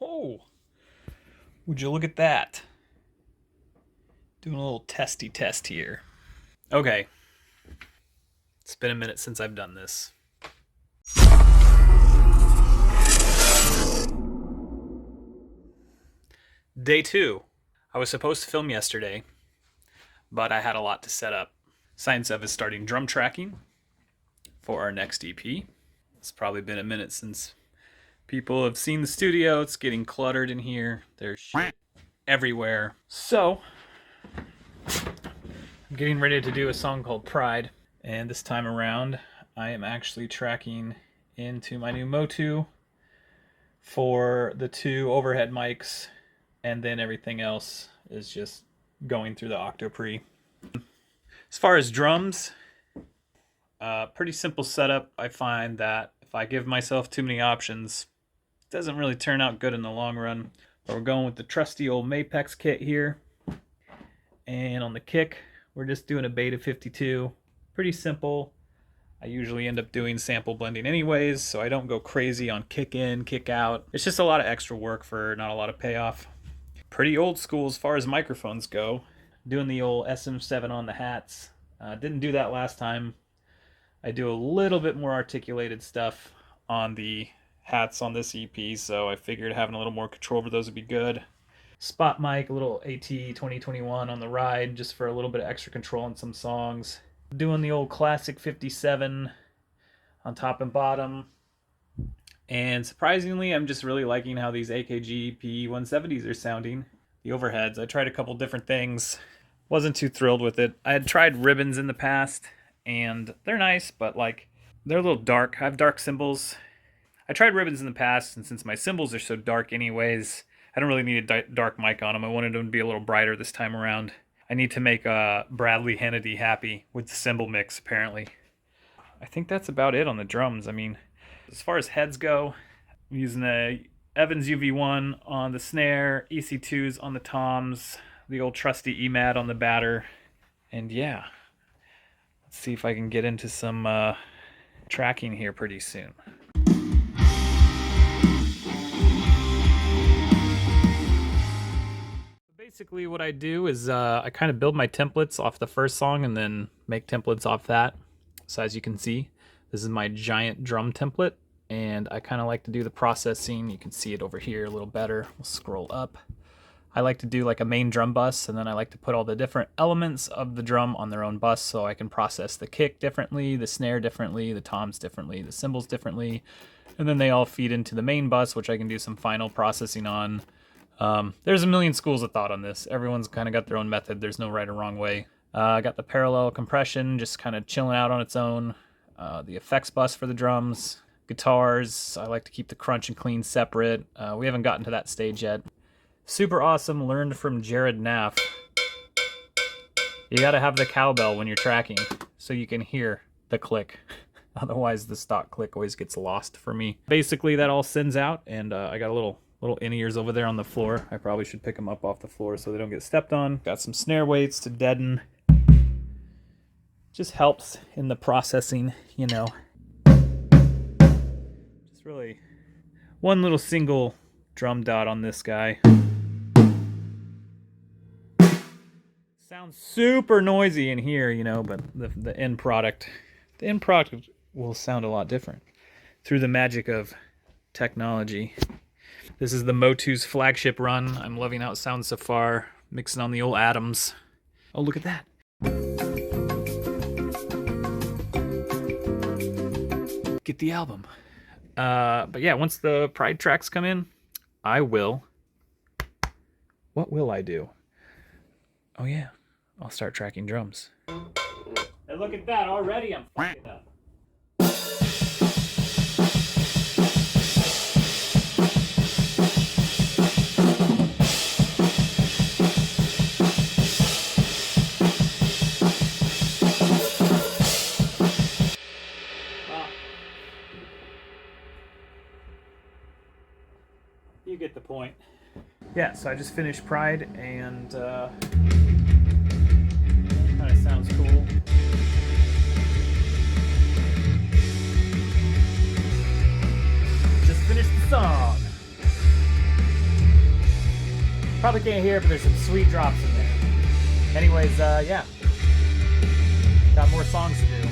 Oh, would you look at that? Doing a little testy test here. Okay. It's been a minute since I've done this. Day 2. I was supposed to film yesterday, but I had a lot to set up. Science of is starting drum tracking for our next EP. It's probably been a minute since people have seen the studio. It's getting cluttered in here. There's shit everywhere. So, I'm getting ready to do a song called Pride. And this time around, I am actually tracking into my new Motu for the 2 overhead mics, and then everything else is just going through the Octopre. As far as drums, pretty simple setup. I find that if I give myself too many options, it doesn't really turn out good in the long run. But we're going with the trusty old Mapex kit here. And on the kick, we're just doing a Beta 52. Pretty simple. I usually end up doing sample blending anyways, so I don't go crazy on kick in, kick out. It's just a lot of extra work for not a lot of payoff. Pretty old school as far as microphones go. Doing the old SM7 on the hats. Didn't do that last time. I do a little bit more articulated stuff on the hats on this EP, so I figured having a little more control over those would be good. Spot mic, a little AT 2021 on the ride, just for a little bit of extra control on some songs. Doing the old classic 57 on top and bottom. And surprisingly, I'm just really liking how these AKG P170s are sounding. The overheads, I tried a couple different things. Wasn't too thrilled with it. I had tried ribbons in the past, and they're nice, but like, they're a little dark. I have dark cymbals. I tried ribbons in the past, and since my cymbals are so dark anyways, I don't really need a dark mic on them. I wanted them to be a little brighter this time around. I need to make Bradley Hennedy happy with the cymbal mix, apparently. I think that's about it on the drums. I mean, as far as heads go, I'm using a Evans UV1 on the snare, EC2s on the toms, the old trusty EMAD on the batter, and yeah. Let's see if I can get into some tracking here pretty soon. Basically what I do is I kind of build my templates off the first song and then make templates off that. So as you can see, this is my giant drum template, and I kind of like to do the processing. You can see it over here a little better. We'll scroll up. I like to do like a main drum bus, and then I like to put all the different elements of the drum on their own bus, so I can process the kick differently, the snare differently, the toms differently, the cymbals differently, and then they all feed into the main bus, which I can do some final processing on. There's a million schools of thought on this. Everyone's kind of got their own method. There's no right or wrong way. I got the parallel compression just kind of chilling out on its own. The effects bus for the drums. Guitars, I like to keep the crunch and clean separate. We haven't gotten to that stage yet. Super awesome, learned from Jared Naff. You gotta have the cowbell when you're tracking so you can hear the click. Otherwise the stock click always gets lost for me. Basically that all sends out, and I got a little in-ears over there on the floor. I probably should pick them up off the floor so they don't get stepped on. Got some snare weights to deaden. Just helps in the processing, you know. Just really one little single drum dot on this guy. Sounds super noisy in here, you know, but the end product will sound a lot different through the magic of technology. This is the Motu's flagship run. I'm loving how it sounds so far. Mixing on the old Atoms. Oh, look at that. Get the album. But yeah, once the Pride tracks come in, what will I do? Oh yeah, I'll start tracking drums. And look at that, already I'm fucking up. You get the point. Yeah, so I just finished Pride, and kind of sounds cool. Just finished the song. Probably can't hear it, but there's some sweet drops in there. Anyways, yeah. Got more songs to do.